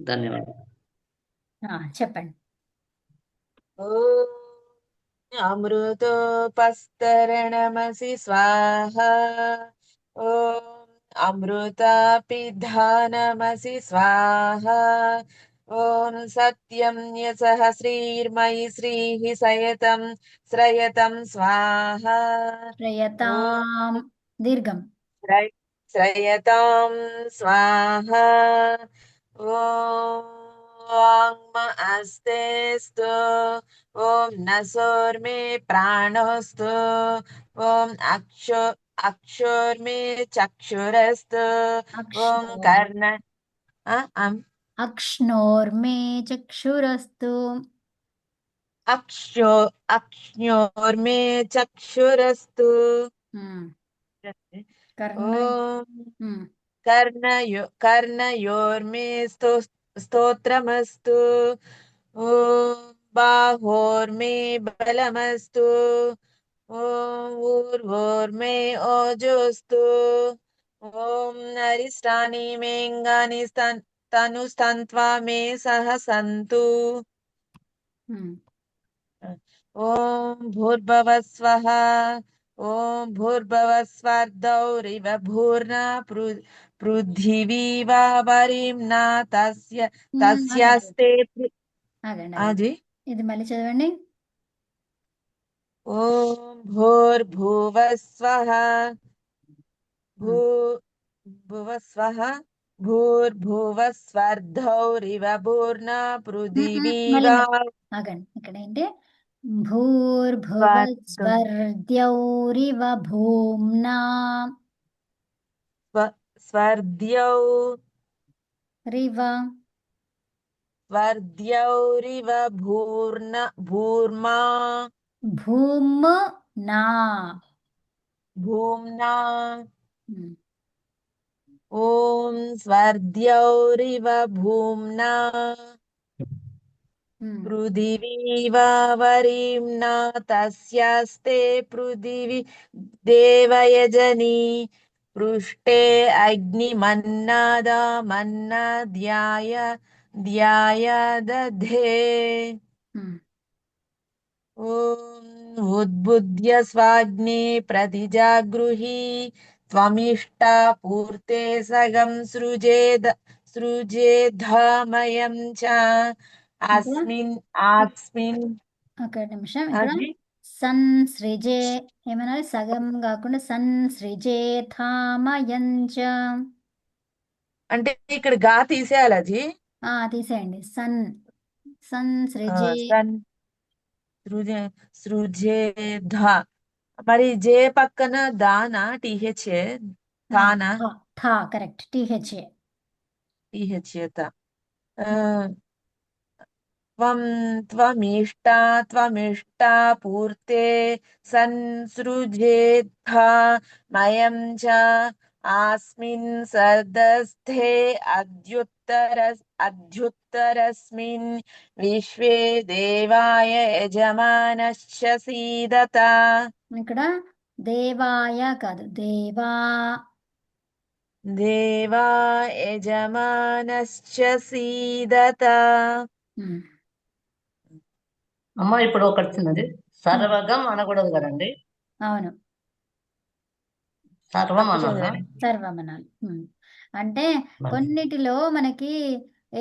ధన్యవాదాలు. చెప్పండి. ఓం అమృతోపస్తరణమసి స్వాహ. ఓం అమృతాపిధానమసి స్వాహ. ఓం సత్యం యశః శ్రీర్మయి శ్రీః సయతం శ్రయతం స్వాహ. ఓం శ్రయతాం దీర్ఘం. శ్రయతాం స్వాహ. ఓం వాంగ్మ అస్తేస్తు. ఓం నసోర్మే ప్రాణోస్తు. ఓం అక్షోర్మే చక్షురస్తు. ఓం అక్ష్ణోర్ కర్ణ ఆ, అం, అక్ష్ణోర్మే చక్షురస్తు. అక్షో అక్ష్ణోర్మే చక్షురస్తు. ఉమ్, కర్ణ ఓం ఉమ్, कर्णयोर्मे स्तोत्रमस्तु. ॐ बाहोर्मे बलमस्तु. ॐ ऊर्वोर्मे ओजोस्तु. ॐ अरिष्टानि मेऽङ्गानि तनुस्तन्त्वा मे सह सन्तु. ఉమ్, ॐ भूर्भुवस्वः. ॐ भूर्भुवस्वर्धौरिव भूर्ना पृथिवी वा वरिम्ना ఆగండి तस्यास्ते ఆగండి ఆగండి. आजि ఇది మళ్ళీ చదవండి. ॐ भूर्भुवस्वः. भू ఉమ్, भुवस्वः. भूर्भुवस्वर्धौरिव भूर्ना पृथिवी మళ్ళీ वा ఆగండి. ఇక్కడ ఏంటి? భూర్భువ स्वर्ध స్వర్ద్యౌరివ భూమ్నా स्वर्ध्यौ రివ స్వర్ధ్యౌరివ భూర్మా భూమ్నా. భూమ్నా. ఉమ్, ఓం స్వర్ధ్యౌరివ భూమ్నా ఉమ్, పృథివీవా వరిమ్నా తస్యాస్తే పృథివీ దేవయజని పృష్టే అగ్నిమన్నాదమన్నద్యాయ ధ్యాయ దధే. ఉమ్. ఓం ఉద్బుద్ధ్య స్వాగ్నే ప్రతిజాగృహి త్వమిష్టా పూర్తే సగం సృజేధామయం చ ఇక్కడ అస్మిన్ ఆస్మిన్ ఒక నిమిషం. ఇక్కడ అది సంసృజే ఏమనాలి? సగం కాకుండా సంసృజేథామయంచ. అంటే ఇక్కడ గా తీసేయాలి అది. తీసేయండి. ఆ, సంసృజే. సన్ సృజే సృజేధ. మరి జే పక్కన దానా టీహెచ్ తానా థా కరెక్ట్. టీహెచ్ఏ. టీహెచ్ त्वं त्वमिष्टा पूर्ते संसृजेद्धा मयं च अस्मिन् सदस्थे अद्युत्तरस्मिन् विश्वे देवाय यजमानश्च सीदत. ఇక్కడ దేవాయ కాదు, దేవా. देवा यजमानश्च सीदत. ఉమ్, అమ్మ ఇప్పుడు ఒకటి చిన్నది, సర్వగం అనకూడదు కదండి, అవును, సర్వం తప్పు అనాలా? చదివాను. సర్వమనాలి. అంటే మరి కొన్నిటిలో మనకి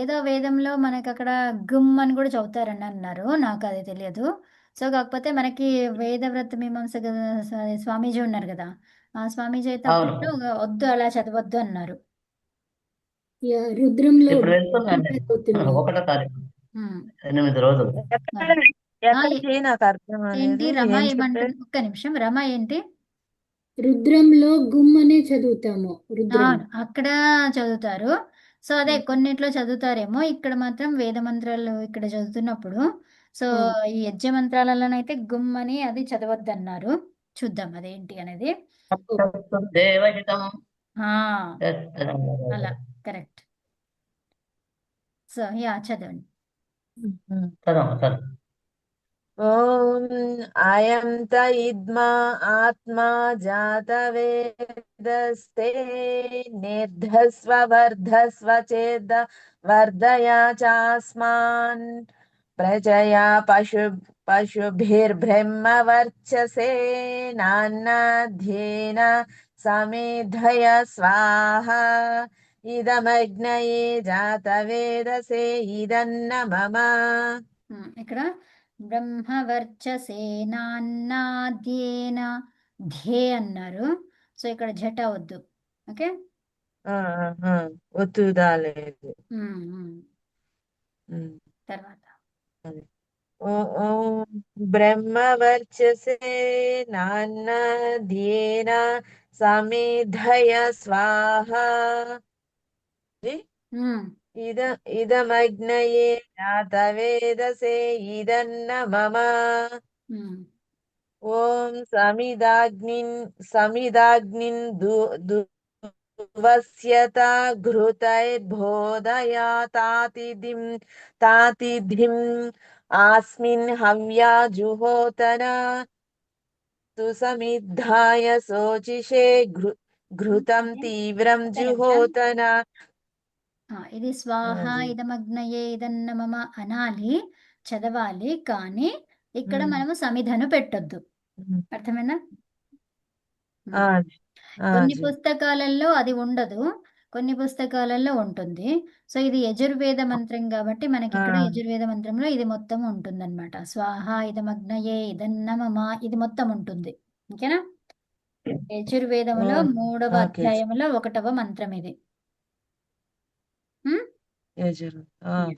ఏదో వేదంలో మనకి అక్కడ గుమ్ అని కూడా చదువుతారని అన్నారు. నాకు అది తెలియదు. సో కాకపోతే మనకి వేదవ్రత మీమాంస స్వామీజీ ఉన్నారు కదా, ఆ స్వామీజీ అయితే అవును, అప్పట్లో వద్దు అలా చదవద్దు అన్నారు. రుద్రంలో ఇప్పుడు వెళ్తుందండి చదువుతున్నాం. 1వ తారీఖు, ఉమ్, 8 రోజులు. ఎక్కడ అదే. ఆ, ఎక్కడికి నాకు అర్థం ఏంటి అవ్వలేదు. రమ ఏం చెప్పారు? ఏమంటుంది? ఒక్క నిమిషం. రమ ఏంటి? రుద్రంలో గుమ్ అనే చదువుతాము. రుద్రం అవును, అక్కడ చదువుతారు. సో అదే కొన్నిట్లో చదువుతారేమో. ఇక్కడ మాత్రం వేద మంత్రాలు ఇక్కడ చదువుతున్నప్పుడు, సో ఈ యజ్ఞ మంత్రాలలోనైతే గుమ్ అని అది చదవద్దన్నారు. చూద్దాం అదేంటి అనేది. దేవహితం ఆ, అలా కరెక్ట్. సో చదవండి. చదవం. ఓం అయం త ఇద్మా ఆత్మా జాతవేదస్తే నిర్ధస్వ వర్ధస్వ చేద వర్ధయా చాస్మాన్ ప్రజయా పశుభిర్బ్రహ్మ వర్చసే నాన్నాధ్యేన సమిధయ స్వాహ ఇదమగ్నయే జాతవేదసే ఇదన్న మమ. ఇక్కడ బ్రహ్మవర్చసేనాన్నాద్యేన ధ్యే అన్నారు. సో ఇక్కడ జట వద్దు. ఓకే. ఒత్తుదా లేదు. తర్వాత ఓం బ్రహ్మవర్చసే నాన్నధ్యేన సమిధయ స్వాహ ఇదమగ్నయే జాతవేదసే ఇదన్న మమ. ఓం సమిదాగ్నిన్ దువస్యత ఘృతైర్బోధయాతాతిథిం ఆస్మిన్ హవ్యా జుహోతన సుసమిద్ధాయ శోచిషే ఘృతం తీవ్రం ఒక్క నిమిషం. జుహోతన. ఇది స్వాహ జీ. ఇదమగ్నయే ఇదన్న మమ అనాలి, చదవాలి. కానీ ఇక్కడ మ్మ్. మనము సమిధను పెట్టొద్దు. మ్మ్. అర్థమైందా? ఆ, కొన్ని జీ. పుస్తకాలలో అది ఉండదు, కొన్ని పుస్తకాలలో ఉంటుంది. సో ఇది యజుర్వేద మంత్రం కాబట్టి మనకి ఇక్కడ యజుర్వేద మంత్రంలో ఇది మొత్తం ఉంటుందన్నమాట. స్వాహ ఇదమగ్నయే ఇదన్న మమ ఇది మొత్తం ఉంటుంది. ఓకేనా? యజుర్వేదములో 3వ ఓకే. అధ్యాయంలో 1వ మంత్రం ఇది.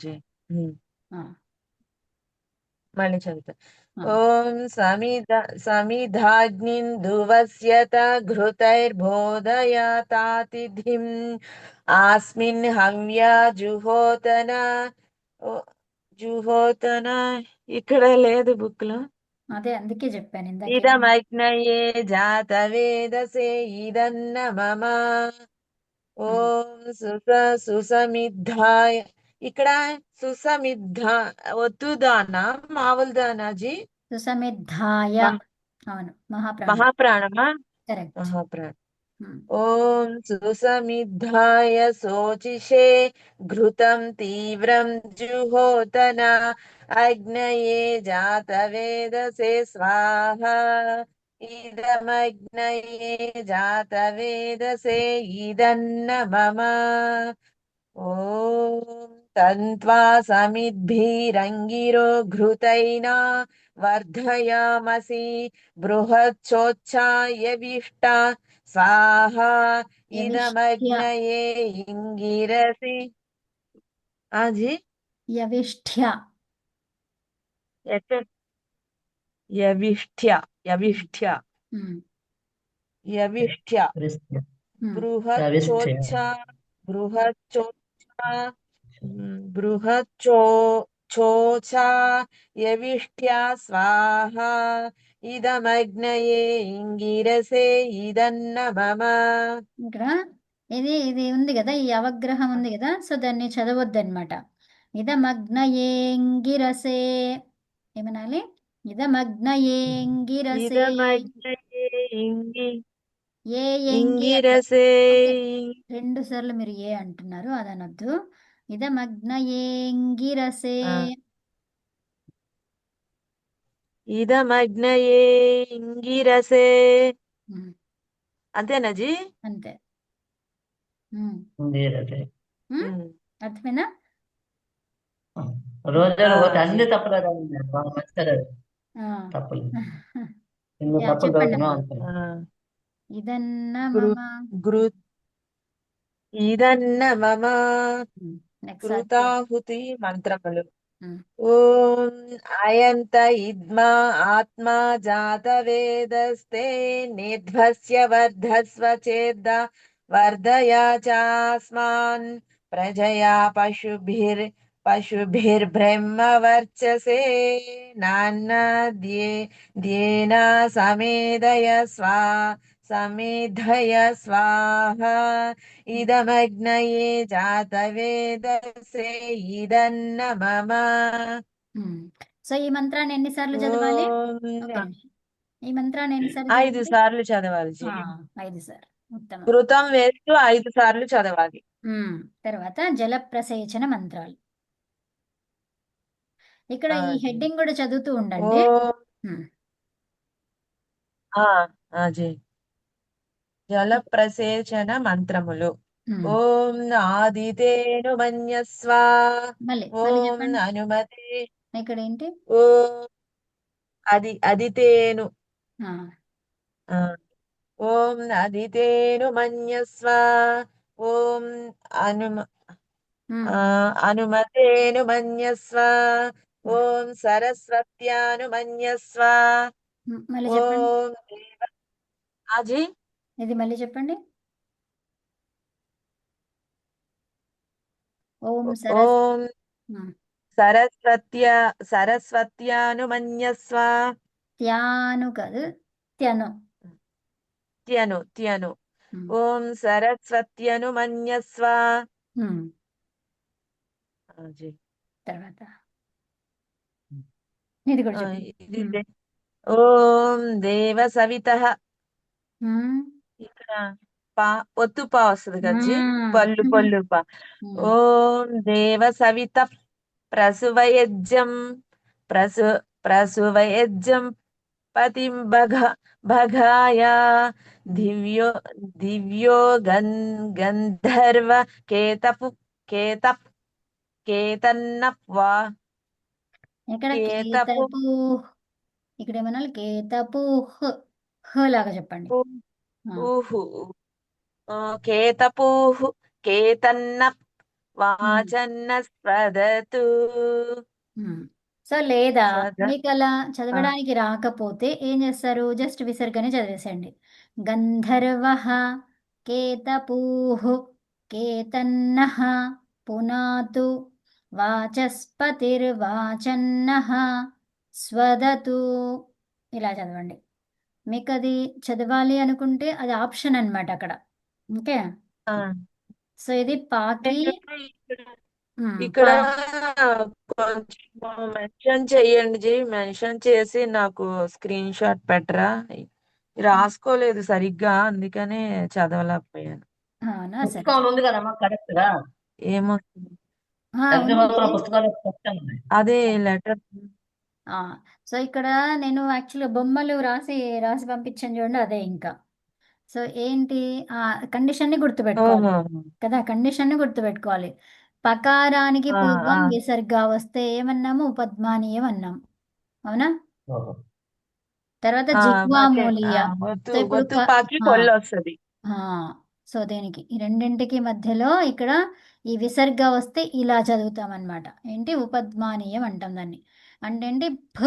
జీ. ఆ, మళ్ళీ చదువుతా. ఆ. ఓం సమిధాగ్నిన్ దువస్యత ఘృతైర్బోధయాతాతిథిం ఆస్మిన్ హవ్యా జుహోతన. జుహోతన ఇక్కడ లేదు బుక్ లో. అదే అందుకే చెప్పాను ఇందాకే. ఇదమగ్నయే జాతవేదసే ఇదన్న మమ. ఓం సుసమిద్ధాయ ఇక్కడ సుసమిద్ధ ఒత్తుదానా మావులుదానా జీ? సుసమిద్ధాయ. అవును, మహాప్రాణం. మహాప్రాణమా? కరెక్ట్. మహాప్రాణం. ఓం సుసమిద్ధాయ శోచిషే ఘృతం తీవ్రం జుహోతన అగ్నయే జాతవేదసే స్వాహ ఇదమగ్నయే జాతవేదసే ఇదన్న మమ. ఓం తంత్వా సమిద్భిరంగిరో ఘృతైనా వర్ధయామసి బృహచ్చోచ్ఛాయవిష్ట స్వాహ ఇదమగ్నయే ఇంగిరసి. ఆజీ యవిష్ఠ్య. యవిష్ఠ్య యవిష్ఠ్య యవిష్ఠ్య క్రిస్త్య. బృహచ్చోచ్ఛ బృహచ్చోఛా యవిష్ఠ్యా స్వాహ ఇదమగ్నయే ఇంగిరసే ఇదన్న మమ. ఇక్కడ ఇది ఇది ఉంది కదా, ఈ అవగ్రహం ఉంది కదా, సో దాన్ని చదవద్దు అనమాట. ఇదమగ్నయేంగిరసే ఏమనాలి? ఇదమగ్నయేంగిరసే. ఇదమగ్నయే ఏ ఎంగి ఇంగిరసే. 2 సార్లు మీరు ఏ అంటున్నారు, అది అనొద్దు. ఇదమగ్నయేంగిరసే. ఇదమగ్నయే ఇంగిరసే. అంతేనా జీ? అంతే. ఇంగిరసే. అర్థమైనా? రోజులు ఒకటి అన్ని తప్పులు బాగా మంచిది. ఆ. తప్పులు ఇన్ని యా, తప్పులు చెప్పండి చదువుతున్నాం అమ్మా. అనుకున్నాను. ఇదన్న గృ మమ. గృ ఇదన్న మమ. నెక్స్ట్ కృతాహుతి మంత్రములు. ఉమ్. ఓం అయంత ఇద్మా ఆత్మా జాతవేదస్తే నిర్ధ్వస్య వర్ధస్వ చేద్ద వర్ధయా చాస్మాన్ ప్రజయా పశుభిర్బ్రహ్మ వర్చసే నాన్నద్యేన సమిధయ స్వాహ ఇదమగ్నయే జాతవేదసే ఇదన్న మమ. సో ఈ మంత్రాన్ని ఎన్నిసార్లు చదవాలి? ఓం ఒక నిమిషం. ఈ మంత్రాన్ని ఎన్నిసార్లు 5 చదవాలి? సార్లు చదవాలి జీ. 5 సార్లు. ఉత్తమం. ఘృతం వేస్తూ 5 సార్లు చదవాలి. తర్వాత జల ప్రసేచన మంత్రాలు. ఇక్కడ ఆ, ఈ జీ. హెడ్డింగ్ కూడా చదువుతూ ఉండండి. ఓం ఉమ్, జీ. జల ప్రసేచన మంత్రములు. ఉమ్. ఓం ఆదితేను మన్యస్వ. మళ్ళీ ఓం చెప్పండి. అనుమతే. ఇక్కడ ఏంటి? ఓం అదితేను. ఆ, ఆ, ఓం అదితేను మన్యస్వ. ఓం అనుమ ఉమ్, అనుమతేను మన్యస్వ. ఓం సరస్వత్యాను మన్యస్వ. మళ్ళీ చెప్పండి. ఓం అజీ. ఇది మళ్ళీ చెప్పండి. ఓం సరస్ ఓం ఉమ్, సరస్వత్యాను మన్యస్వ. త్యాను కాదు, త్యను. త్యను. ఉమ్, ఓం సరస్వత్యను మన్యస్వ. ఉమ్. అజీ. తర్వాత ఇది కూడా చెప్పండి. ఇది ఓం దేవ సవితః. ఉమ్, ఇక్కడ ఒత్తు పా వస్తుంది కదా జీ. ఉమ్, పళ్ళు పా. ఉమ్, ఓం దేవ సవిత ప్రసువయజ్జం ప్రసువయజ్జం పతిం భగాయ దివ్యో గంధర్వ కేతప్ కేతన్నప్వా ఇక్కడ కేతపు కేతపు. ఇక్కడ ఏమన్నా కేతపు లాగా చెప్పండి. ఆ, ఊహు కేతపూహు కేతన్న వాచన్న స్వదతు. ఉమ్. సో లేదా స్వద మీకు అలా చదవడానికి రాకపోతే ఏం చేస్తారు? జస్ట్ విసర్గని చదివేసండి. గంధర్వ కేతపూః కేతన్నః పునాతు వాచస్పతిర్వాచన్నః స్వదతు. ఇలా చదవండి. మీకు అది చదవాలి అనుకుంటే అది ఆప్షన్ అన్నమాట అక్కడ. ఓకే. సో ఇది పాకి ఇక్కడ కొంచెం మెన్షన్ చెయ్యండి జీ. మెన్షన్ చేసి నాకు స్క్రీన్ షాట్ పెట్టరా? రాసుకోలేదు సరిగ్గా, అందుకనే చదవలేకపోయాను. అవునా? సరే. పుస్తకం ఉంది కదమ్మా కరెక్ట్ గా. ఏమొస్తుంది? ఎగ్జామ్ ఉంది. పుస్తకాలు స్పష్టంగా ఉన్నాయి. అదే లెటర్. సో ఇక్కడ నేను యాక్చువల్గా బొమ్మలు రాసి రాసి పంపించాను చూడండి, అదే ఇంకా. సో ఏంటి ఆ కండిషన్ని గుర్తుపెట్టుకోవాలి కదా, కండిషన్ని గుర్తుపెట్టుకోవాలి. పకారానికి పూర్వం విసర్గ వస్తే ఏమన్నాము? ఉపద్మానీయం అన్నాం, అవునా? ఓహో. తర్వాత జిహ్వామూలీయ. సో ఇప్పుడు ఒత్తు పాకి కొల్లు వస్తుంది. సో దీనికి ఈ రెండింటికి మధ్యలో ఇక్కడ ఈ విసర్గ వస్తే ఇలా చదువుతాం అన్నమాట. ఏంటి? ఉపద్మానీయం అంటాం దాన్ని. అంటే ఏంటి? భ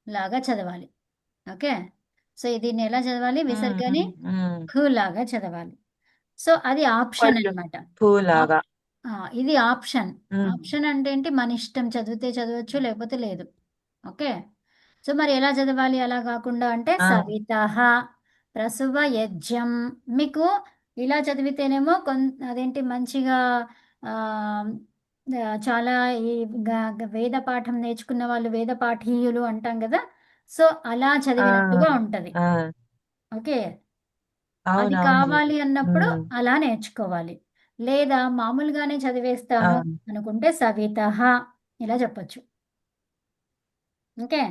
లాగా చదవాలి. ఓకే. సో దీన్ని ఎలా చదవాలి? విసర్గని భ లాగా చదవాలి. సో అది ఆప్షన్ అన్నమాట. పూలాగా. ఇది ఆప్షన్. ఆప్షన్ అంటే ఏంటి? మన ఇష్టం, చదివితే చదవచ్చు లేకపోతే లేదు. ఓకే. సో మరి ఎలా చదవాలి అలా కాకుండా అంటే సవితః ప్రసువ యజ్ఞం. మీకు ఇలా చదివితేనేమో అదేంటి మంచిగా చాలా ఈ వేద పాఠం నేర్చుకున్న వాళ్ళు వేద పాఠీయులు అంటాం కదా, సో అలా చదివినట్టుగా ఉంటది. ఓకే. అది కావాలి అన్నప్పుడు అలా నేర్చుకోవాలి. లేదా మామూలుగానే చదివేస్తాను అనుకుంటే సవితః ఇలా చెప్పొచ్చు. ఓకే.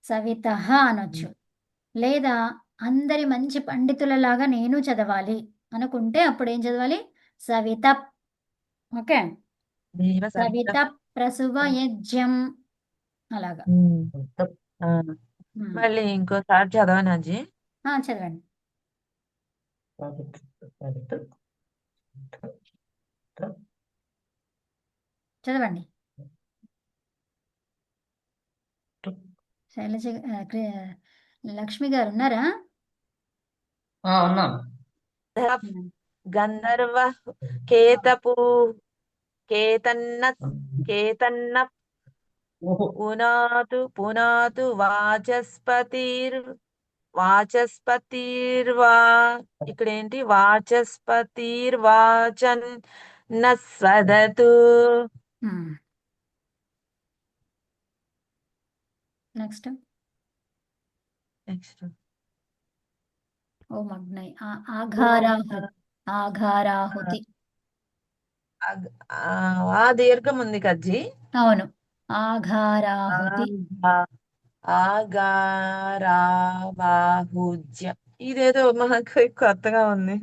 సవితః అనొచ్చు. లేదా అందరి మంచి పండితులలాగా నేను చదవాలి అనుకుంటే అప్పుడు ఏం చదవాలి? సవిత. ఓకే. సవిత ప్రసువ యజ్ఞం అలాగా. మళ్ళీ ఇంకోసారి చదవనాజీ. చదవండి. చదవండి. శైలజ లక్ష్మి గారు ఉన్నారా? ఉన్నాను. గంధర్వ కేతపు కేతన్న పునాతు వాచస్పతిర్వా. ఇక్కడ ఏంటి? వాచస్పతిర్వాచన్ నస్వదతు. నెక్స్ట్ నెక్స్ట్ ఓం అగ్నై ఆఘారాహుతి ఓం ఆఘారాహుతి ఆ దీర్ఘం ఉంది కజ్జి. అవును ఆఘారాహుతి ఆగారాబాహుజ్య. ఇదేదో మనకు కొత్తగా ఉంది.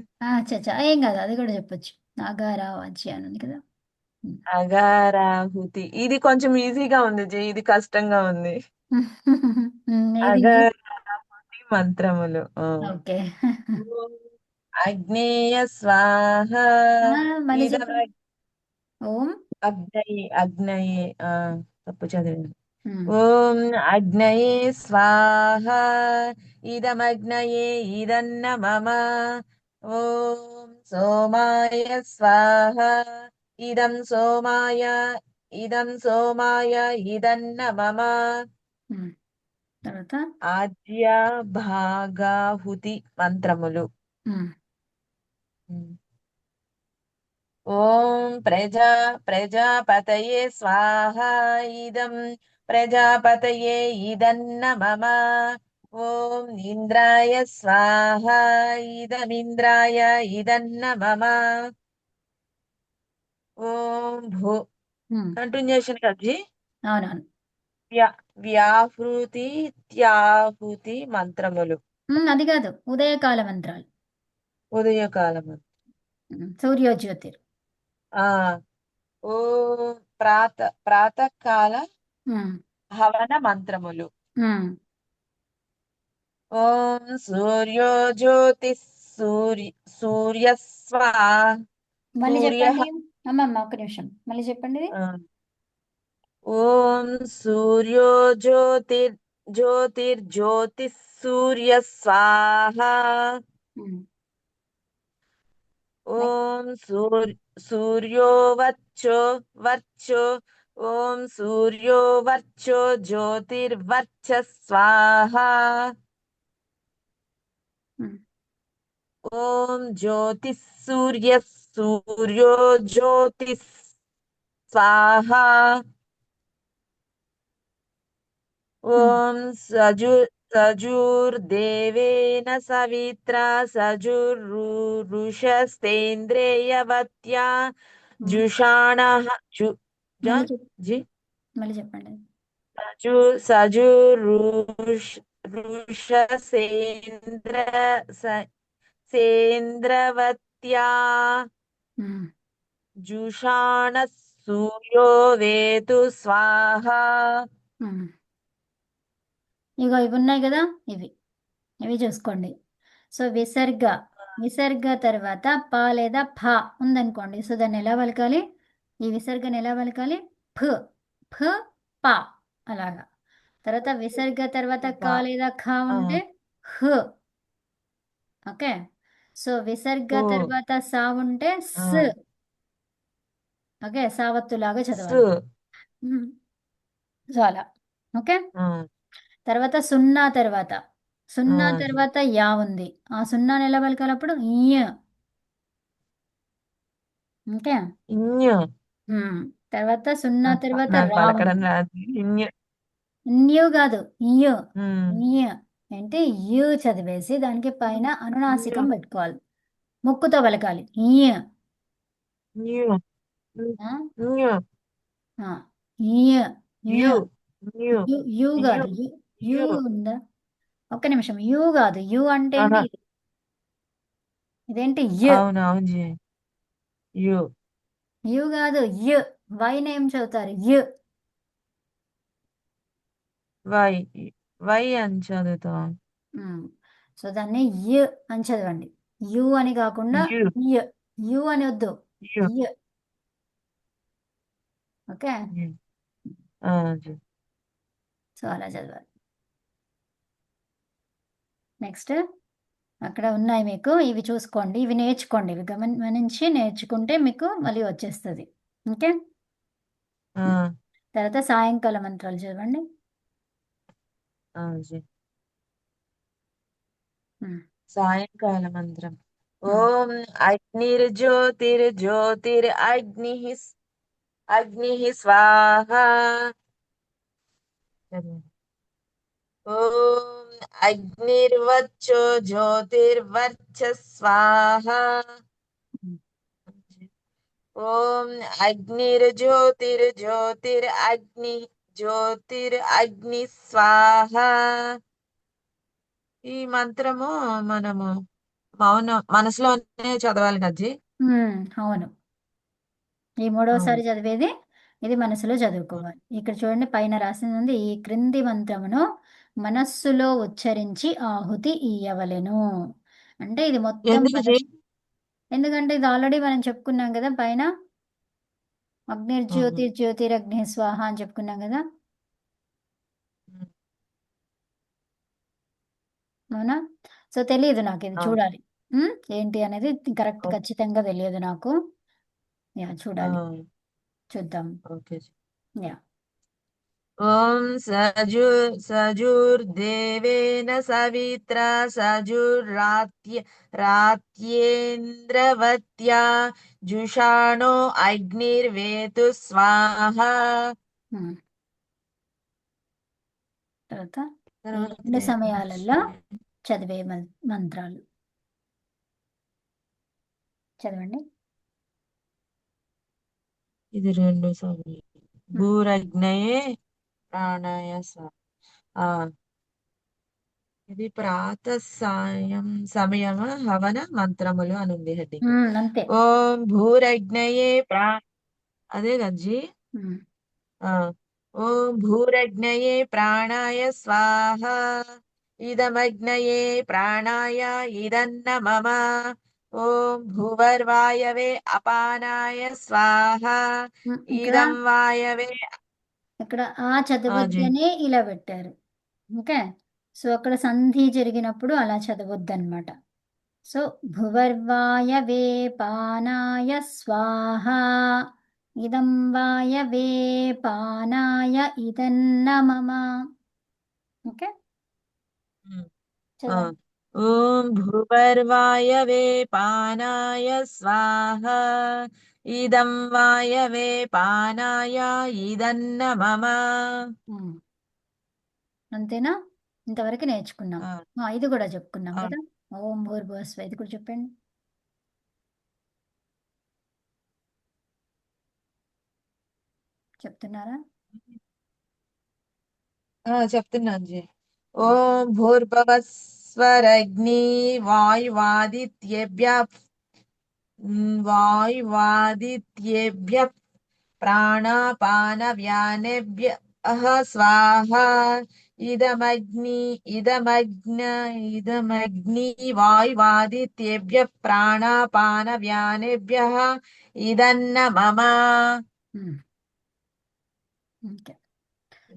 చచ్చా ఏం కాదు అది కూడా చెప్పొచ్చు ఆఘారావాజ్య అని ఉంది కదా అగారాహుతి ఇది కొంచెం ఈజీగా ఉంది జీ, ఇది కష్టంగా ఉంది. ఏది అగారాహుతి మంత్రములు. ఓకే ఓం అగ్నేయ స్వాహ మళ్ళీ ఇదం చెప్పండి ఓం అగ్నయే తప్పు చదివాను. ఉమ్, ఓం అగ్నయే స్వాహ ఇదమగ్నయే ఇదన్న మమ. ఓం సోమాయ స్వాహ ఇదం సోమాయ ఇదన్న మమ. ఉమ్. తర్వాత ఆద్య భాగాహుతి మంత్రములు. ఉమ్, ఓం ప్రజాపతయే స్వాహ ఇదం ప్రజాపతయే ఇదన్న మమ. ఓం ఇంద్రాయ స్వాహ ఇదమింద్రాయ ఇదన్న మమ. ఓం ఉమ్. కంటిన్యూషన్ కజ్జి. అవునవును వ్యాహృతి త్యాహుతి మంత్రములు. అది కాదు ఉదయకాల మంత్రాలు ఉదయకాలము. సూర్యోజ్యోతిర్ ఆ ఓం ప్రాతకాల ఉమ్, హవన మంత్రములు. ఉమ్. ఓం సూర్యోజ్యోతి సూర్యస్వా మళ్ళీ సూర్య చెప్పండి అమ్మమ్మ ఒక్క నిమిషం మళ్ళీ చెప్పండి ఇది. ఓం జ్యోతిర్జ్యోతి సూర్య స్వాహ. ఉమ్. ఓం సూర్యో వర్చో ఓం సూర్యో వర్చో జ్యోతిర్వర్చ స్వాహ. ఉమ్. ఓం సూర్యో జ్యోతి స్వాహ. ఓం సజుర్దేవేన సవిత్రా సజుర్రుషస్తేంద్రియవత్యా జుషాణః మళ్ళీ చెప్ జి మళ్ళీ చెప్పండి సజురుషసేంద్ర సేంద్రవత్యా ఉమ్. జుషాణ సూర్యో వేతు స్వాహ. ఉమ్. ఇగో ఇవి ఉన్నాయి కదా ఇవి ఇవి చూసుకోండి సో విసర్గ తర్వాత ప లేదా ఫ ఉందనుకోండి సో దాన్ని ఎలా పలకాలి ఈ విసర్గని ఎలా పలకాలి ఫ ఫ ప అలాగా తర్వాత విసర్గ తర్వాత క లేదా ఖ ఉంటే హ ఓకే సో విసర్గ తర్వాత సా ఉంటే స్ ఓకే సావత్తులాగా చదవాలి చాలా ఓకే తర్వాత సున్నా తర్వాత యా ఉంది ఆ సున్నాని ఎలా పలకాలి అప్పుడు ఇయ ఓకే తర్వాత సున్నా తర్వాత నాకు రా పలకడం ఉంది రాదు. న్యూ కాదు ఇయ్ ఇయ్ అంటే యు చదివేసి దానికి పైన అనునాసికం పెట్టుకోవాలి ముక్కుతో పలకాలి ఇయ్ ఇయ్ యు యు కాదు యు ఉందా ఒక్క నిమిషం యు కాదు యు అంటే ఏంటి ఇదేంటి యు అవునవును జీ. యు యు కాదు యు వై నేమ్ చదువుతారు యు వై వై అని చదువుతాం. సో దాన్ని యు అని చదవండి యు అని కాకుండా యు యు యు అని వద్దు U U okay ji. So అలా చదవాలి నెక్స్ట్ అక్కడ ఉన్నాయి మీకు ఇవి చూసుకోండి ఇవి నేర్చుకోండి ఇవి గమనించి నేర్చుకుంటే మీకు మళ్ళీ వచ్చేస్తుంది ఓకే తర్వాత సాయంకాల మంత్రాలు చదవండి జీ. సాయంకాల మంత్రం. ఓం అగ్ని స్వాహ. ఓం అగ్నిర్వచ్చో జ్యోతిర్వర్చ స్వాహ. ఓం అగ్నిర్జ్యోతిర్జ్యోతిరగ్ని స్వాహ. ఈ మంత్రము మనము మనసులోనే చదవాలి కజ్జి. అవును, ఈ మూడవసారి చదివేది ఇది మనసులో చదువుకోవాలి. ఇక్కడ చూడండి, పైన రాసింది ఉంది, ఈ క్రింది మంత్రమును మనస్సులో ఉచ్చరించి ఆహుతి ఇయ్యవలెను. అంటే ఇది మొత్తం ఎందుకు జీ? ఎందుకంటే ఇది ఆల్రెడీ మనం చెప్పుకున్నాం కదా, పైన అగ్నిర్జ్యోతిర్జ్యోతిరగ్ని స్వాహ అని చెప్పుకున్నాం కదా, అవునా? సో తెలియదు నాకు, ఇది చూడాలి ఏంటి అనేది కరెక్ట్ ఖచ్చితంగా తెలియదు నాకు. యా, చూడాలి, చూద్దాం. ఓకే. యా. ఓం సజుర్దేవేన సవిత్రా రాత్యేంద్రవత్యా జుషాణో అగ్నిర్వేతు స్వాహ. ఉమ్. తర్వాత ఈ తర్వాత రెండు సమయాలలో చదివే మంత్రాలు చదవండి. ఇది రెండు సమయం. భూరగ్నయే ప్రాణాయ ఇది ప్రాత సమయమ హవన మంత్రములు అని ఉంది హెడ్డింగ్. అంతే. ఓం భూరగ్నయే అదే గజ్జి. ఓం భూరగ్నయే ప్రాణాయ స్వాహ. ఇదమగ్నయే ప్రాణాయ ఇదన్న మమ. ఓం భూవర్వాయవే అపానాయ స్వాహ. ఇదం వాయవే. ఇక్కడ ఆ చదవద్దనే ఇలా పెట్టారు. ఓకే, సో అక్కడ సంధి జరిగినప్పుడు అలా చదవద్దు అనమాట. సో భువర్వాయవే పానాయ స్వాహ, ఇదం వాయవే పానాయ ఇదన్న మమ. ఓకే, చదవండి. ఓం భూవర్వాయవే పానాయ స్వాహ. ఇదం వాయవే పానాయ ఇదన్న మమ. అంతేనా? ఇంతవరకు నేర్చుకున్నాం. ఇది కూడా చెప్పుకున్నాం కదా, ఓం భూర్భువస్వ, ఇది కూడా చెప్పండి. చెప్తున్నారా? చెప్తున్నాను జీ. ఓం భూర్భువస్వరగ్ని వాయువాదిత్యేభ్య ప్రాణాపానవ్యానేభ్యః స్వాహ. ఇదమగ్ని వాయువాదిత్యేభ్య ప్రాణాపానవ్యానేభ్యః ఇదన్న మమ. ఓకే,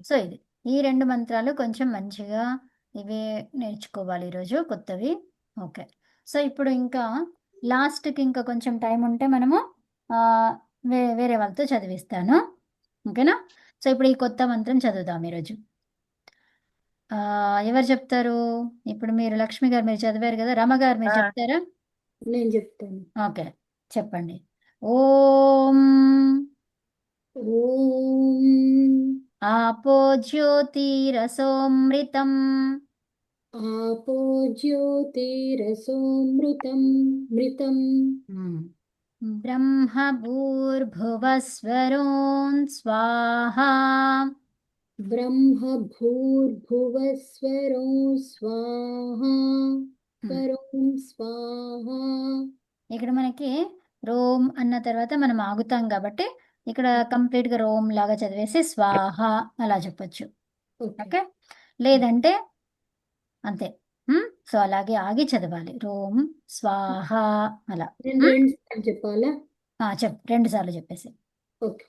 సో ఇది ఈ రెండు మంత్రాలు కొంచెం మంచిగా ఇవి నేర్చుకోవాలి ఈరోజు, కొత్తవి. ఓకే, సో ఇప్పుడు ఇంకా లాస్ట్కి ఇంకా కొంచెం టైం ఉంటే మనము వేరే వాళ్ళతో చదివిస్తాను. ఓకేనా? సో ఇప్పుడు ఈ కొత్త మంత్రం చదువుదాం ఈరోజు. ఎవరు చెప్తారు? ఇప్పుడు మీరు లక్ష్మి గారు మీరు చదివారు కదా, రమ గారు మీరు చెప్తారా? నేను చెప్తాను. ఓకే, చెప్పండి. ఓం ఆపో జ్యోతిరసోమృతం ఆపో జ్యోతిరసోమృతం మృతం బ్రహ్మ భూర్భువస్వరోన్ స్వాహా. బ్రహ్మ భూర్భువస్వరో స్వాహా. వరోం స్వాహా. ఇక్కడ మనకి రోమ్ అన్న తర్వాత మనం ఆగుతాం కాబట్టి ఇక్కడ కంప్లీట్గా రోమ్ లాగా చదివేసి స్వాహ అలా చెప్పొచ్చు. ఓకే, లేదంటే అంతే. సో అలాగే ఆగి చదవాలి, రోమ్ స్వాహ అలా. నేను రెండు సార్లు చెప్పాలా? రెండు సార్లు చెప్పేసి. ఓకే.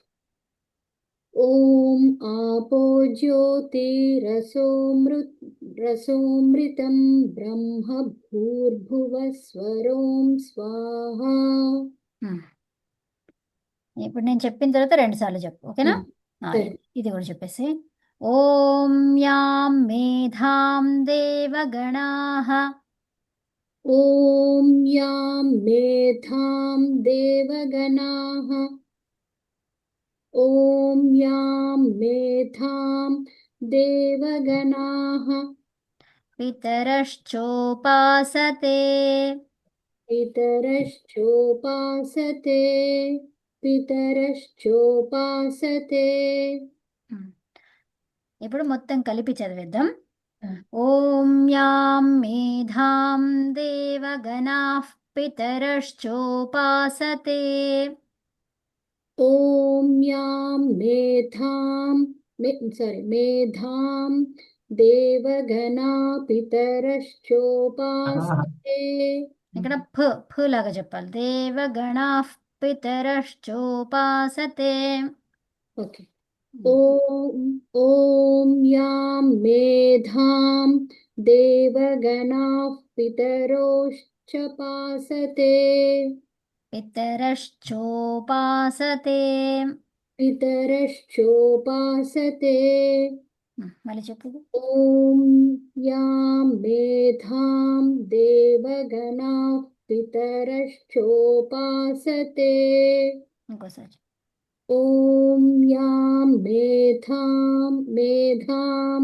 ఓం ఆపో జ్యోతిరసోమృతం బ్రహ్మ భూర్భువస్వరోం స్వాహా. ఇప్పుడు నేను చెప్పిన తర్వాత రెండు సార్లు చెప్పు, ఓకేనా? సరే. ఇది కూడా చెప్పేసి. ఓం యాం మేధాం దేవగణాః ఓం యాం మేధాం దేవగణాః ఓం యాం మేధాం देवगणाः पितरश्चोपासते पितरश्चोपासते पितरश्चोपासते ఇప్పుడు మొత్తం కలిపి చదివేద్దాం. ఓం యాం మేధాం దేవగణాః పితరశ్చోపాసతే ॐ यां मेधां देवगणा पितरश्चोपासते ఇక్కడ ఫ లాగా చెప్పాలి. దేవగణాః పితరశ్చోపాసతే. ओके ॐ यां मेधां देवगणाः पितरोश्चपासते పితరశ్చోపాసతే. पितरश्चोपासते మళ్ళీ చెప్పు. ॐ यां मेधां देवगणाः पितरश्चोपासते ఇంకోసారి. ॐ यां मेधां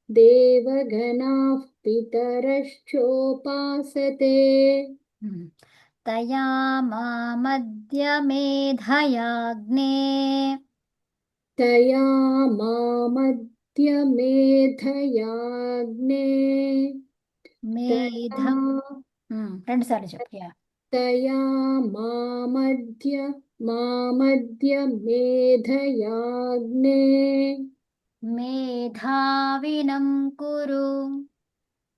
देवगणाः पितरश्चोपासते తయా మామద్య మేధయాగ్నే तया मामद्यमेधयाग्ने మేధ तया రెండు సార్లు చెప్పు. तया मामद्यमेधयाग्ने మేధావినం కురు.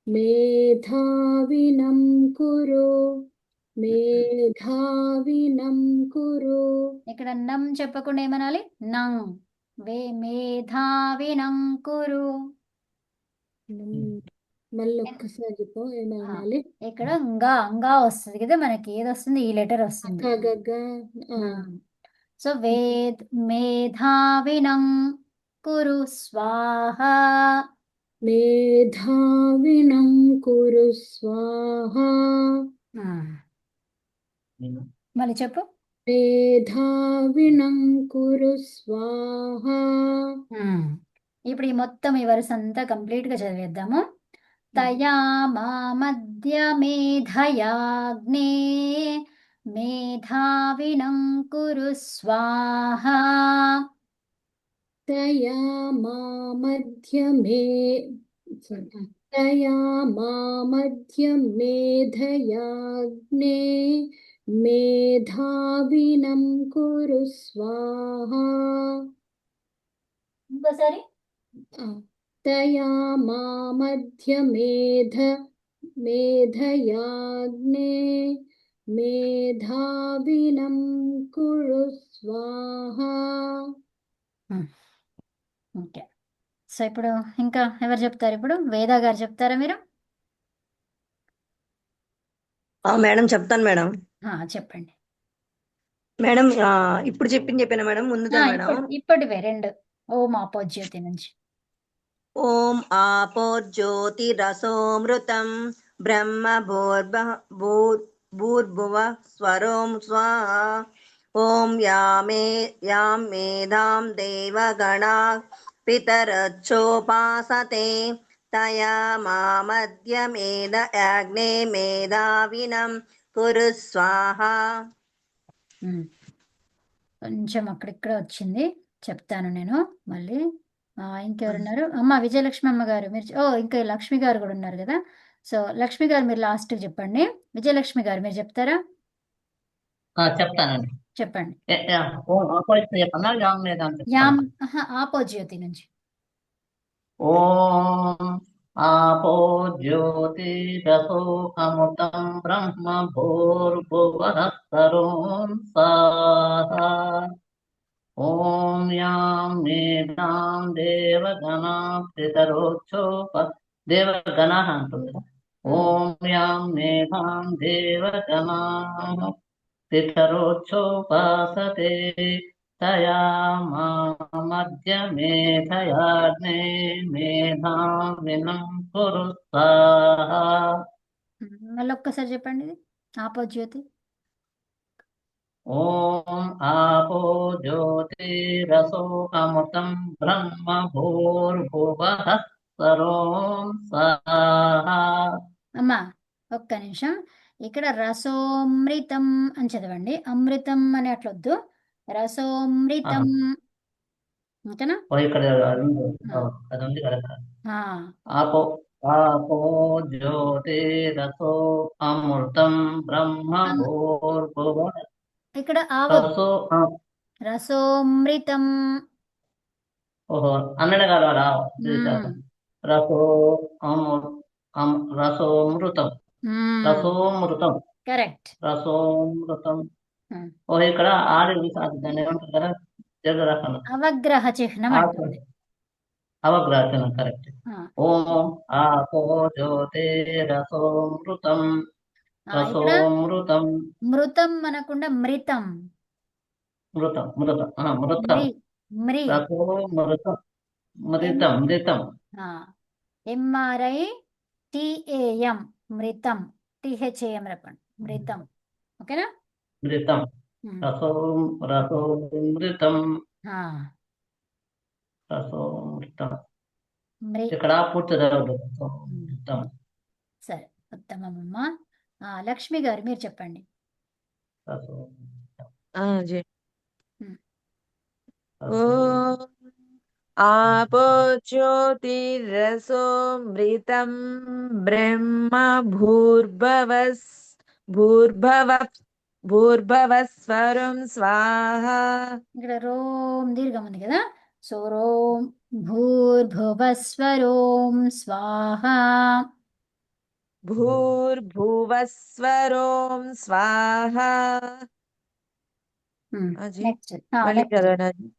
मेधाविनं कुरु ఇక్కడ నం చెప్పకుండా ఏమనాలి? నం. మేధావినం కురు. మళ్ళీ ఒక్కసారి చెప్పు ఏమనాలి ఇక్కడ అంగా వస్తుంది కదా, మనకి ఏది వస్తుంది? ఈ లెటర్ వస్తుంది. సో మేధావినం కురు స్వాహ. మేధావినం కురు స్వాహ మళ్ళీ చెప్పు. మేధావినం కురు స్వాహ ఇప్పుడు ఈ మొత్తం ఈ వరుస అంతా కంప్లీట్ గా చదివేద్దాము. తయా మామద్య మేధయాగ్నే మేధావినం కురు స్వాహ. తయా మామధ్యమేధయాగ్నే మేధావినం కురు స్వాహ ఇంకోసారి. తయా మామధ్యమేధయాగ్నే మేధావినం కురు స్వాహ ఓకే. సో ఇప్పుడు ఇంకా ఎవరు చెప్తారు? ఇప్పుడు వేద గారు చెప్తారా మీరు? మేడం చెప్తాను మేడం. చెప్పండి మేడం ఇప్పుడు చెప్పాను మేడం. ముందుగా మేడం ఇప్పటివే రెండు. ఓం ఆపోజ్యోతి నుంచి. ఓం ఆపోజ్యోతిరసోమృతం బ్రహ్మ భూర్భువ స్వరోం స్వాహ. ఓం యాం మేధాం దేవగణా పితరచ్చోపాసతే తయా మామద్యమేధయాగ్నే మేధావినం కురు స్వాహ. కొంచెం అక్కడిక్కడ వచ్చింది, చెప్తాను నేను మళ్ళీ. ఇంకెవరున్నారు? అమ్మ విజయలక్ష్మి అమ్మ గారు మీరు. ఇంకా లక్ష్మి గారు కూడా ఉన్నారు కదా. సో లక్ష్మి గారు మీరు లాస్ట్ చెప్పండి. విజయలక్ష్మి గారు మీరు చెప్తారా? చెప్తానండి. చెప్పండి. చెప్పన్నా యాం మేధాం ఆపోజ్యోతి నుంచి. ఓం ఆపో జ్యోతిరసోకముతం బ్రహ్మ భూర్భువః స్వరోం స్వాహ. ఓం యాం మేధాం దేవగణా దేవగణా అంటుంది. ఓం యాం మేధాం దేవగణా పితరోచ్చోపాసతే తయా మామధ్యమేధయాగ్నే మేధావినం కురు స్వాహ. మళ్ళీ ఒక్కసారి చెప్పండి ఇది ఆపోజ్యోతి. ఓం ఆపో జ్యోతిరసో అమృతం బ్రహ్మ భూర్భువః సర్వం స్వాహా. అమ్మా ఒక్క నిమిషం. ఇక్కడ రసోమృతం అని చదవండి. అమృతం అని అట్లొద్దు. రసోమృతం. ఓకేనా? ఓ ఇక్కడ అది ఉంది. ఆ, అది ఉంది కదా. ఆ, ఆపో ఆపో జ్యోతిరసో అమృతం బ్రహ్మ అం- భూర్భువః ఇక్కడ ఆవద్దు. రసో రసోమృతం. ఓహో అన్నడ కదా రా మ్మ్. రసో రసోమృతం మ్మ్. రసోమృతం కరెక్ట్. రసోమృతం. మ్మ్. ఓ ఇక్కడ ఆడి దాన్ని ఏమంటారు కదా జగ రకం అవగ్రహ చిహ్నం అంటుంది. అవగ్రహం కరెక్ట్. ఆ, ఓం ఆపో జ్యోతిరసోమృతం ఇక్కడ రసోమృతం మృతం అనకుండా మృతం. మృతం మృతం మృతం మ్రి మ్రి రసోమృతం ఎం మృతం ఎంఆర్ఐ టిఏఎం మృతం. టిహెచ్ఏఎం చెప్పండి. మృతం. ఓకేనా? మృతం మ్మ్. రసోమృతం ఆ, రసోమృతం. మ్రి. ఇక్కడ పూర్తి చదవదు రసోమృతం. సరే, ఉత్తమమ్మా. లక్ష్మి గారు మీరు చెప్పండి. రసోమృతం జీ. మ్మ్. రసోమృతం. ఓం ఆపో జ్యోతిరసోమృతం బ్రహ్మ భూర్భువస్వరం స్వాహా. ఇక్కడ రోం దీర్ఘం ఉంది కదా. సో రోం భూర్భువస్వరోం స్వాహ. భూర్భువస్వరోం స్వాహా. జీ. నెక్స్ట్ మళ్ళీ నెక్స్ట్ చదవనా జీ?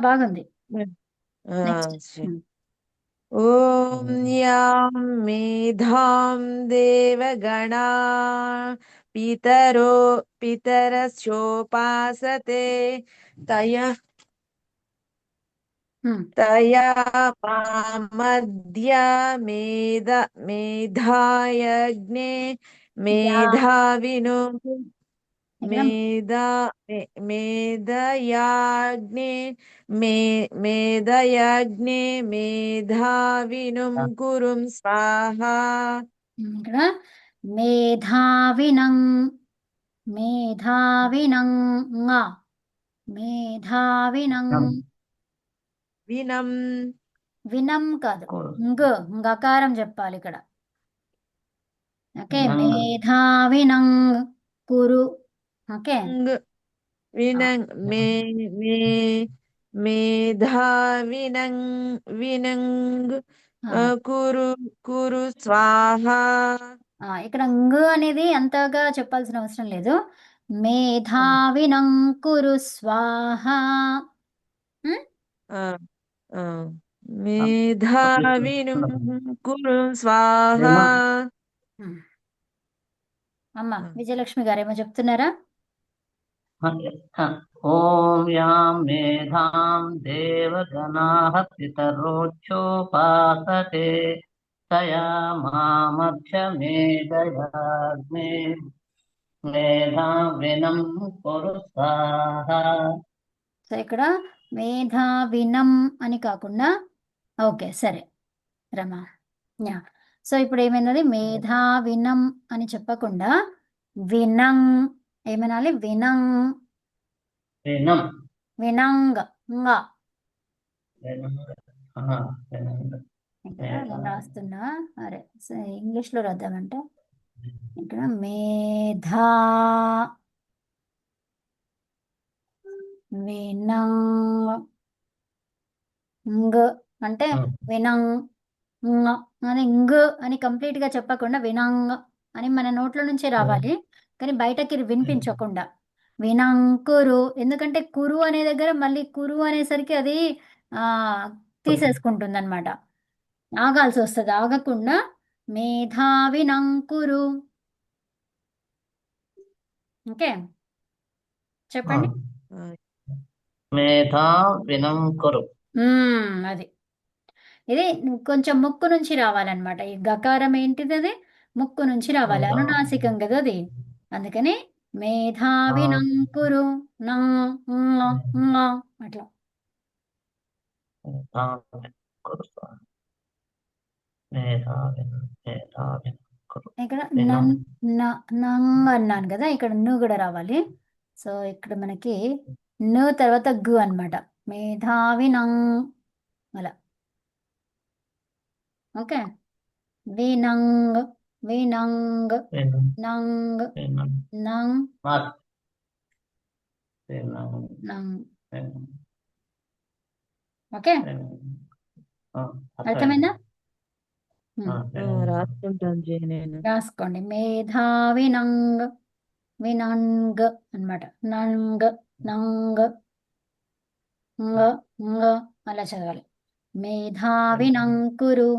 బాగుంది. ఆ, నెక్స్ట్ జీ. ఓం యాం మేధాం దేవగణా పితరశోపాసతే తయ తయా పామద్య మేధాయజ్ఞే మేధావిను ఇక్కడ మేధయాజ్ఞే మేధయాజ్ఞే మేధావినుం కురుం స్వాహా. ఇక్కడ మేధావినం మేధావినం మేధావినం వినం వినం కాదు, గకారం చెప్పాలి ఇక్కడ. ఓకే, మేధావినం కురు. ఓకే, వినం మేధావినం వినంగ్ కురు కురు స్వాహా. ఇక్కడ అనేది అంతగా చెప్పాల్సిన అవసరం లేదు. మేధావినం కురు స్వాహ. మేధావినుం కురు స్వాహా. అమ్మ విజయలక్ష్మి గారు ఏమో చెప్తున్నారా? ఓం యాం మేధాం దేవగణాః పితరోచ్యోపాసతే తయా మామధ్యమేదయాగ్నే మేధావినం కురు స్వాహా. సో ఇక్కడ మేధావినం అని కాకుండా, ఓకే సరే రమా. యా, సో ఇప్పుడు ఏమైనది? మేధావినం అని చెప్పకుండా వినం ఏమనాలి? వినం వినం వినంగ్ వినం ఇక్కడ నేను రాస్తున్నా. అరే ఇంగ్లీష్లో రాద్దామంటే ఇక్కడ మేధా వినంగ్ అంటే వినంగ్ అని అని కంప్లీట్ గా చెప్పకుండా వినంగ్ అని మన నోట్ల నుంచి రావాలి, కానీ బయటకి వినిపించకుండా వినంకురు. ఎందుకంటే కురు అనే దగ్గర మళ్ళీ కురు అనేసరికి అది తీసేసుకుంటుంది అనమాట, ఆగాల్సి వస్తుంది. ఆగకుండా మేధావినంకురు. ఓకే చెప్పండి. మేధావినం కురు. అది ఇది కొంచెం ముక్కు నుంచి రావాలన్నమాట. ఈ గకారం ఏంటిది? అది ముక్కు నుంచి రావాలి, అనునాసికం కదా అది. అందుకని మేధావినంకురు అట్లా ఇక్కడ నంగ్ అన్నాను కదా, ఇక్కడ ను కూడా రావాలి. సో ఇక్కడ మనకి ను తర్వాత గు అన్నమాట. మేధావినంగ్ అలా. ఓకే. వినంగ్ వినంగ్ నంగ్ నంగ్ నంగ్. ఓకే, అర్థమైందా? రాసుకుంటాను జీ నేను. రాసుకోండి. మేధావినంగ్ వినంగ్ అన్నమాట. నంగ్ నంగ్ అలా చదవాలి. మేధావినంకురు